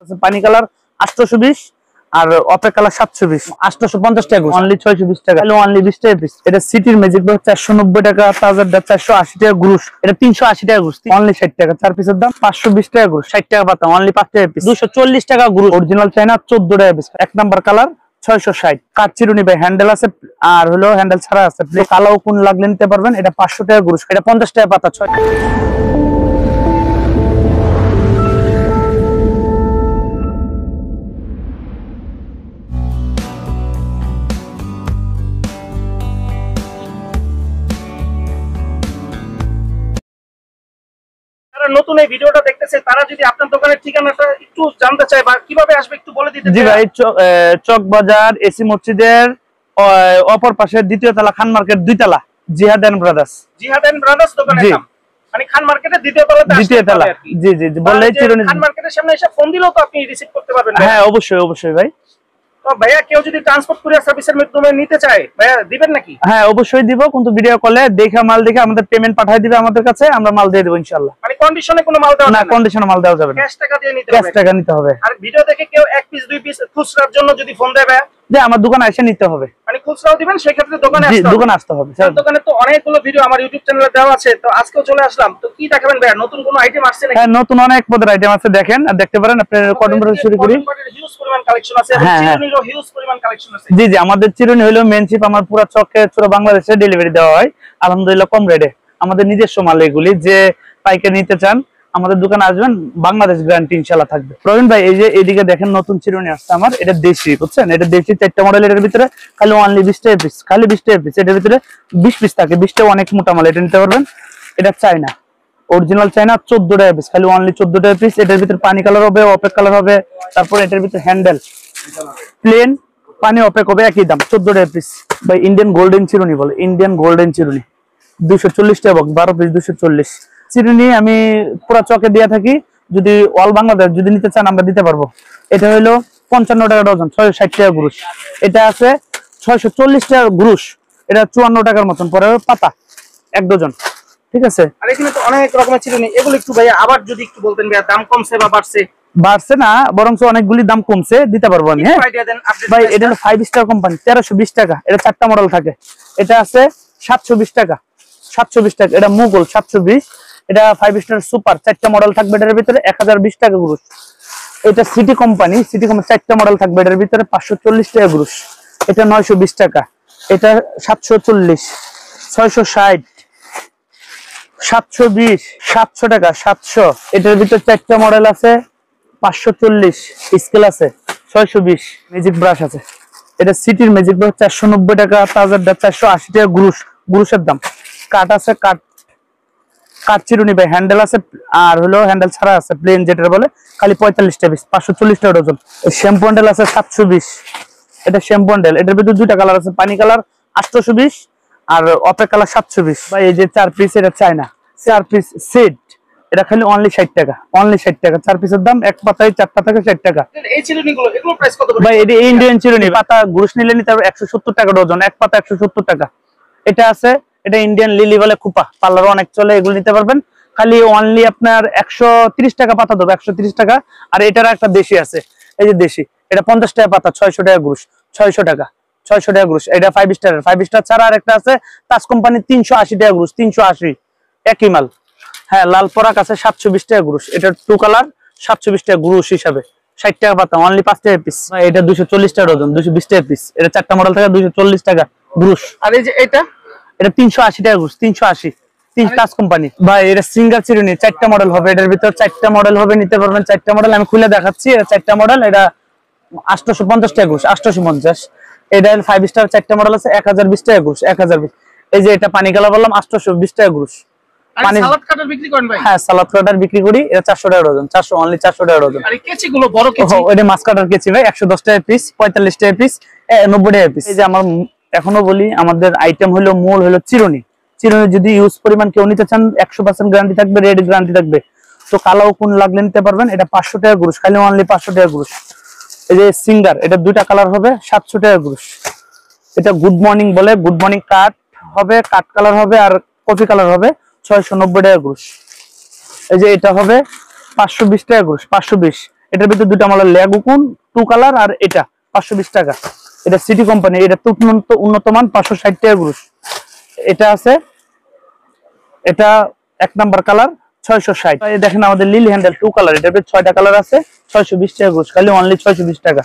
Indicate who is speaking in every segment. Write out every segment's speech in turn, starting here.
Speaker 1: পানি কালার 820 আর opaque colour 720, 850 টাকা, only 620 টাকা, অনলি 20 টাকা পিস। এটা সিটির ম্যাজিক বক্স 490 টাকা, তাজারটা 480 টাকা গ্রুশ, এটা 380 টাকা গ্রুশ, অনলি 60 টাকা। 4 পিসের দাম 520 টাকা গ্রুশ, 60 টাকা পাতা, অনলি 5 টাকা পিস। 240 টাকা গ্রুশ, অরিজিনাল চায়না 14 টাকা পিস। 1 নাম্বার কালার 660, কাট চিরুনি ভাই, হ্যান্ডেল আছে আর হলো হ্যান্ডেল ছাড়া আছে। কালাও কোন লাগলে নিতে পারবেন। এটা 500 টাকা গ্রুশ, এটা 50 টাকা পাতা। 6
Speaker 2: নতুন এই ভিডিওটা দেখতেছে তারা যদি আপনার দোকানের ঠিকানাটা একটু জানতে চায় বা কিভাবে আসবে একটু বলে দিতে।
Speaker 1: জি ভাই, চক বাজার এসি মসজিদের অপর পাশে দ্বিতীয় তলা, খান মার্কেট 2 তলা, জিহাদ এন্ড ব্রাদার্স।
Speaker 2: জিহাদ এন্ড ব্রাদার্স দোকানের নাম, মানে খান মার্কেটের দ্বিতীয় তলাতে আসতে
Speaker 1: তলা। জি জি জি, বললেই চিরুনি।
Speaker 2: খান মার্কেটের সামনে এসে ফোন দিলেও তো আপনি রিসিভ করতে পারবেন।
Speaker 1: হ্যাঁ অবশ্যই অবশ্যই ভাই।
Speaker 2: তো ভাইয়া কেউ যদি ট্রান্সপোর্ট কুরিয়ার সার্ভিসের মাধ্যমে নিতে চায় ভাইয়া দিবেন নাকি?
Speaker 1: হ্যাঁ অবশ্যই দিব, কিন্তু ভিডিও কলে দেখে মাল দেখে আমাদের পেমেন্ট পাঠিয়ে দিবে আমাদের কাছে, আমরা মাল দিয়ে দেব ইনশাআল্লাহ।
Speaker 2: মানে কন্ডিশনে কোনো মাল দেওয়া
Speaker 1: না, কন্ডিশনে মাল দেওয়া যাবে না,
Speaker 2: ক্যাশ টাকা দিয়ে নিতে হবে।
Speaker 1: ক্যাশ টাকা নিতে হবে।
Speaker 2: আর ভিডিও দেখে কেউ 1 পিস 2 পিস খুচরার জন্য যদি ফোন দেয় ভাইয়া,
Speaker 1: যে আমার দোকানে এসে নিতে হবে,
Speaker 2: মানে খুচরাও দিবেন, সেই ক্ষেত্রে দোকানে আসতে হবে।
Speaker 1: দোকানে আসতে হবে।
Speaker 2: দোকানে তো অনেকগুলো ভিডিও আমার ইউটিউব চ্যানেলে দেওয়া আছে, তো আজকেও চলে আসলাম। তো কি দেখাবেন ভাইয়া, নতুন কোনো আইটেম আসছে নাকি?
Speaker 1: হ্যাঁ নতুন অনেক পদের আইটেম আছে, দেখেন আর দেখতে পারেন। আপনার কটন বড় শুরু করি।
Speaker 2: হিউজ পরিমাণ কালেকশন আছে এবং চিরুনিরও হিউজ পরিমাণ কালেকশন আছে।
Speaker 1: জি জি, আমাদের চিরুনি হলো মেনশিপ, আমার পুরো চকে পুরো বাংলাদেশে ডেলিভারি দেওয়া হয় আলহামদুলিল্লাহ কম রেটে। আমাদের নিজস্ব মাল এগুলি, যে পাইকারি নিতে চান আমাদের দোকানে আসবেন, বাংলাদেশ গ্যারান্টি ইনশাআল্লাহ থাকবে। প্রবীণ ভাই এই যে এদিকে দেখেন নতুন চিরুনি আসছে আমার, এটা দেশি, বুঝছেন? এটা দেশি 4টা মডেল, এর ভিতরে খালি অনলি 20 টাকা পিস, খালি 20 টাকা পিস। এটার ভিতরে 20 পিস থাকে, 20টা অনেক মোটা মাল, এটা নিতে পারবেন। এটা চায়না, অরিজিনাল চায়না 14 টাকা পিস, খালি অনলি 14 টাকা পিস। এটার ভিতরে পানি কালার হবে, অপেক কালার হবে, তারপর এটার ভিতরে হ্যান্ডেল প্লেন, পানি অপেক হবে, একই দাম 14 টাকা পিস। ভাই ইন্ডিয়ান গোল্ডেন চিরুনি বলে, ইন্ডিয়ান গোল্ডেন চিরুনি 240 টাকা বক্স, 12 পিস 240 চিরুনি আমি পুরো চকে দিয়ে থাকি। যদি অল বাংলাদেশ যদি নিতে চান আমরা দিতে পারবো। এটা হলো 55 টাকা ডজন, 660 টাকা গ্রুশ। এটা আছে 640 টাকা গ্রুশ, এটা 54 টাকার মতন পরে পাতা 1 ডজন, ঠিক আছে?
Speaker 2: আর এখানে তো অনেক রকমের চিরুনি, এগুলো একটু ভাইয়া আবার যদি একটু বলতেন ভাইয়া, দাম কমছে বা বাড়ছে?
Speaker 1: বাড়ছে না, বরং অনেকগুলি দাম কমছে, দিতে পারবো আমি। হ্যাঁ ভাই, এটা হলো 5 স্টার কোম্পানি, 1320 টাকা। এটা 4টা মডেল থাকে। এটা আছে 720 টাকা, 720 টাকা। এটা মুঘল 720, এটা 5 স্টার সুপার, 4টা মডেল থাকবে এটার ভিতরে, 1020 টাকা গ্রুশ। এটা সিটি কোম্পানি, 4টা মডেল থাকবে এটার ভিতরে, 540 টাকা গ্রুশ। এটা 920 টাকা। এটা 740, 660, 720, 700 টাকা, 700। এটার ভিতরে 4টা মডেল আছে, 540 স্কেল আছে, 620। ম্যাজিক ব্রাশ আছে, এটা সিটির ম্যাজিক ব্রাশ 490 টাকা, তাজারটা 480 টাকা গ্রুশ, গ্রুশের দাম। কাট আছে, কাট চিরুনি ভাই, হ্যান্ডেল আছে আর হলো হ্যান্ডেল ছাড়া আছে, প্লেন যেটা বলে, খালি 45 টাকা পিস, 540 টাকা ডজন। শ্যাম্পু হ্যান্ডেল আছে 720, এটা শ্যাম্পু হ্যান্ডেল। এটার ভিতরে 2টা কালার আছে, পানি কালার 820 আর অপেক কালার 720। ভাই এই যে 4 পিস, এটা চায়না 4 পিস সেট, এটা খালি অনলি 60 টাকা, অনলি 60 টাকা। 4 পিসের দাম, এক পাতায় 4টা থাকে 60 টাকা।
Speaker 2: এই চিরুনিগুলো এগুলো প্রাইস কত
Speaker 1: ভাই এটা ইন্ডিয়ান চিরুনি, পাতা গ্রুশ নিলে নিতে হবে 170 টাকা ডজন, এক পাতা 170 টাকা। এটা আছে, এটা ইন্ডিয়ান লিলি বলে, খোপা পার্লার অনেক চলে, এগুলো নিতে পারবেন। খালি অনলি আপনার 130 টাকা পাতা দেবো, 130 টাকা। আর এটার একটা দেশি আছে, এই যে দেশি, এটা 50 টাকা পাতা, 600 টাকা গ্রুশ, 600 টাকা, 600 টাকা গ্রুশ। এটা 5 স্টার, 5 স্টার ছাড়া আর একটা আছে তাজ কোম্পানি, 380 টাকা গ্রুশ, 380, একই মাল। হ্যাঁ লাল পরাক আছে 720 টাকা গ্রুশ, এটা 2 কালার 720 টাকা গ্রুশ হিসাবে, 60 টাকা পাতা, অনলি 5 টাকা পিস। এটা 240 টাকা ডজন, 220 টাকা পিস। এটা 4টা মডেল থাকে, 240 টাকা গ্রুশ।
Speaker 2: আর এই যে এটা
Speaker 1: 380 টাকা গ্রুশ, 380, তাজ কোম্পানি। ভাই এটা সিঙ্গার চিরুনি, 4টা মডেল হবে, এটার ভিতর 4টা মডেল হবে, নিতে পারবেন 4টা মডেল। আমি খুলে দেখাচ্ছি, এটা 4টা মডেল, এটা 850 টাকা গ্রুশ, 850। এটা 5 স্টার 4টা মডেল আছে, 1020 টাকা গ্রুশ, 1020। এই যে এটা পানি কালার বললাম 820 টাকা গ্রুশ।
Speaker 2: সালাদ কাটার বিক্রি করেন ভাই?
Speaker 1: হ্যাঁ সালাদ কাটার বিক্রি করি, এটা 400 টাকা ডজন, 400, অনলি 400 টাকা ডজন।
Speaker 2: আর এই কেচিগুলো বড় কেচি,
Speaker 1: এটা মাছ কাটার কেচি ভাই, 110 টাকা পিস, 45 টাকা পিস, 90 টাকা পিস। এই যে আমার এখনো বলি, আমাদের আইটেম হলো মূল হলো চিরুনি। চিরুনি যদি ইউজ পরিমাণ কেউ নিতে চান 100% গ্যারান্টি থাকবে, রেড গ্যারান্টি থাকবে। তো কালাও কোন লাগলে নিতে পারবেন। এটা 500 টাকা গ্রুশ, খালি অনলি 500 টাকা গ্রুশ। এই যে সিঙ্গার, এটা 2টা কালার হবে, 700 টাকা গ্রুশ। এটা গুড মর্নিং বলে, গুড মর্নিং কাট হবে, কাট কালার হবে আর কফি কালার হবে, 690 টাকা গ্রুশ। এই যে এটা হবে 520 টাকা গ্রুশ, 520। এটার ভিতরে দুটো মডেল, লেগুকুন 2 কালার আর এটা 520 টাকা। এটা সিটি কোম্পানি, এটা তো উন্নত মান 560 টাকা গ্রুস। এটা আছে, এটা 1 নাম্বার কালার 660। এই দেখেন আমাদের লিলি হ্যান্ডেল 2 কালার, এটার ভিতরে 6টা কালার আছে, 620 টাকা গ্রুস, খালি অনলি 620 টাকা,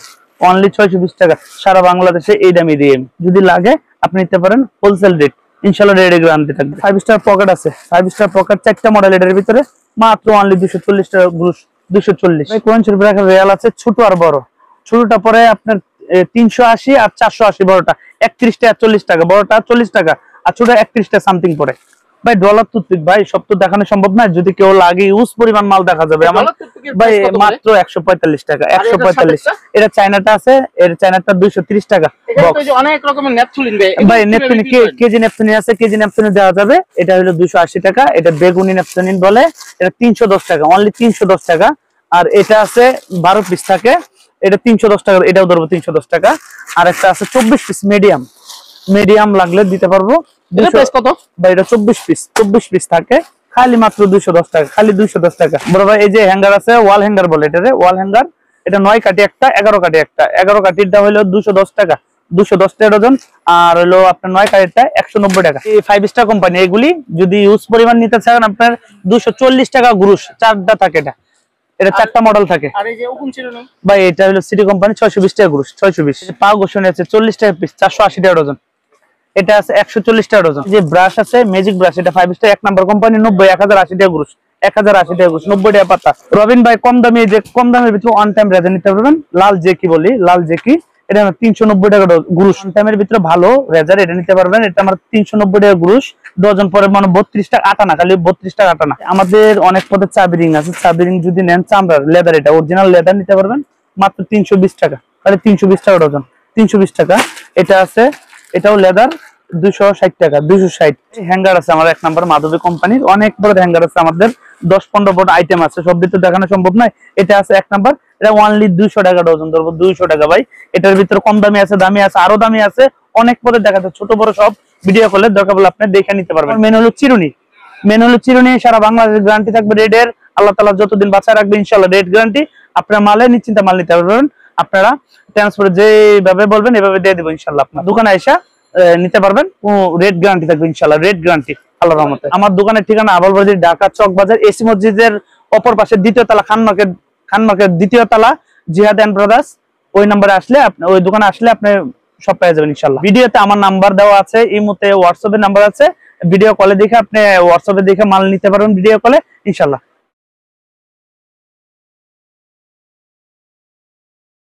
Speaker 1: অনলি 620 টাকা। সারা বাংলাদেশে এই দামে দিয়ে, যদি লাগে আপনি নিতে পারেন হোলসেল রেট, ইনশাআল্লাহ রেডি গ্যারান্টি থাকবে। 5 স্টার পকেট আছে, 5 স্টার পকেট 4টা মডেল, এটার ভিতরে মাত্র অনলি 240 টাকা গ্রুস, 240। কোয়েঞ্চের ব্র্যাকেট রিয়াল আছে ছোট আর বড়। ছোটটা পরে আপনার 380 আর 480, বড়টা 31 টাকা 40 টাকা, বড়টা 40 টাকা, আর ছোট 31 টাকা সামথিং পড়ে। ভাই ডলার টুথপিক ভাই সব তো দেখানো সম্ভব না, যদি কেউ লাগে ইউজ পরিমাণ মাল দেখা যাবে আমার ভাই মাত্র 145 টাকা, 145। এটা চায়নাটা আছে, এর চায়নাটা 230 টাকা বক্স।
Speaker 2: অনেক রকমের নেপথুলিন
Speaker 1: ভাই নেপথুলিন কেজি নেপথুলিন আছে, কেজি নেপথুলিন দেওয়া যাবে। এটা হলো 280 টাকা, এটা বেগুনি নেপথুলিন বলে, এটা 310 টাকা, অনলি 310 টাকা। আর এটা আছে 12 পিস থাকে, এটা 310 টাকা, এটাও ধরবো 310 টাকা। আর একটা আছে 24 পিস মিডিয়াম, মিডিয়াম লাগলে দিতে পারবো।
Speaker 2: এটা প্রাইস কত
Speaker 1: ভাই? এটা 24 পিস থাকে, খালি মাত্র 210 টাকা, খালি 210 টাকা। বড় ভাই এই যে হ্যাঙ্গার আছে, ওয়াল হ্যাঙ্গার বলে এটারে, ওয়াল হ্যাঙ্গার। এটা 9 কাঠি একটা, 11 কাঠি একটা। 11 কাঠিরটা হলো 210 টাকা, 210 টাকা ডজন। আর হলো আপনার 9 কাঠিরটা 190 টাকা। এই 5 স্টার কোম্পানি, এগুলি যদি ইউজ পরিমাণ নিতে চান আপনার 240 টাকা গ্রুস, 4টা থাকে। এটা 4টা মডেল থাকে।
Speaker 2: আর এই যে ওপেন চিরুনি
Speaker 1: ভাই এটা হলো সিটি কোম্পানি, 620 টাকা গ্রুস, 620। পা ঘষণ আছে 40 টাকা পিস, 480 টাকা ডজন। এটা আছে 140 টাকা ডজন। যে ব্রাশ আছে ম্যাজিক ব্রাশ, এটা 5 স্টার 1 নাম্বার কোম্পানি, 90, 1080 টাকা গ্রুস, 1080 টাকা গ্রুস, 90 টাকা পাতা। রবিন ভাই কম দামি, যে কম দামের ভিতরে অন টাইম রেজার নিতে পারবেন, লাল জেকি বলি, লাল জেকি, এটা 390 টাকা গ্রুস। অন টাইমের ভিতরে ভালো রেজার, এটা নিতে পারবেন। এটা আমার 390 টাকা গ্রুস, ডজন পরে মানে 32 টাকা আটা না, খালি 32 টাকা আটা না। আমাদের অনেক পদের চাবি রিং আছে, চাবি রিং যদি নেন চামড়ার লেদার, এটা অরিজিনাল লেদার নিতে পারবেন মাত্র 320 টাকা, খালি 320 টাকা ডজন, 320 টাকা। এটা আছে, এটাও লেদার, 260 টাকা, 260। হ্যাঙ্গার আছে আমার 1 নাম্বার মাধবী কোম্পানির, অনেক বড় হ্যাঙ্গার আছে আমাদের, 10-15 বড় আইটেম আছে, সব ভিতরে দেখানো সম্ভব নয়। এটা আছে 1 নাম্বার, এটা অনলি 200 টাকা ডজন ধরবো, 200 টাকা ভাই। এটার ভিতরে কম দামি আছে, দামি আছে, আরো দামি আছে, অনেক পরে দেখা যায়, ছোট বড় সব ভিডিও কলে দরকার বলে আপনি দেখে নিতে পারবেন। মেন হলো চিরুনি, মেন হলো চিরুনি, সারা বাংলাদেশ গ্যারান্টি থাকবে রেডের, আল্লাহ তাআলা যতদিন বাঁচায় রাখবে ইনশাআল্লাহ রেড গ্যারান্টি। আপনার মালে নিশ্চিন্তে মাল নিতে পারবেন, আপনারা ট্রান্সপোর্ট যেভাবে বলবেন এভাবে দিয়ে দেবো ইনশাআল্লাহ। আপনার দোকানে এসে নিতে পারবেন, রেড গ্যারান্টি থাকবে ইনশাআল্লাহ, রেড গ্যারান্টি আল্লাহর রহমতে। আমার দোকানের ঠিকানা আবালবাজার, ঢাকা চক বাজার, এসি মসজিদের অপর পাশে 2য় তলা, খান মার্কেট 2য় তলা, জিহাদ এন্ড ব্রাদার্স। ওই নম্বরে আসলে আপনি, ওই দোকানে আসলে আপনি সব পেয়ে যাবেন ইনশাআল্লাহ। ভিডিওতে আমার নাম্বার দেওয়া আছে, এই মুহূর্তে হোয়াটসঅ্যাপের নাম্বার আছে, ভিডিও কলে দেখে আপনি হোয়াটসঅ্যাপে দেখে মাল নিতে পারবেন ভিডিও কলে ইনশাআল্লাহ।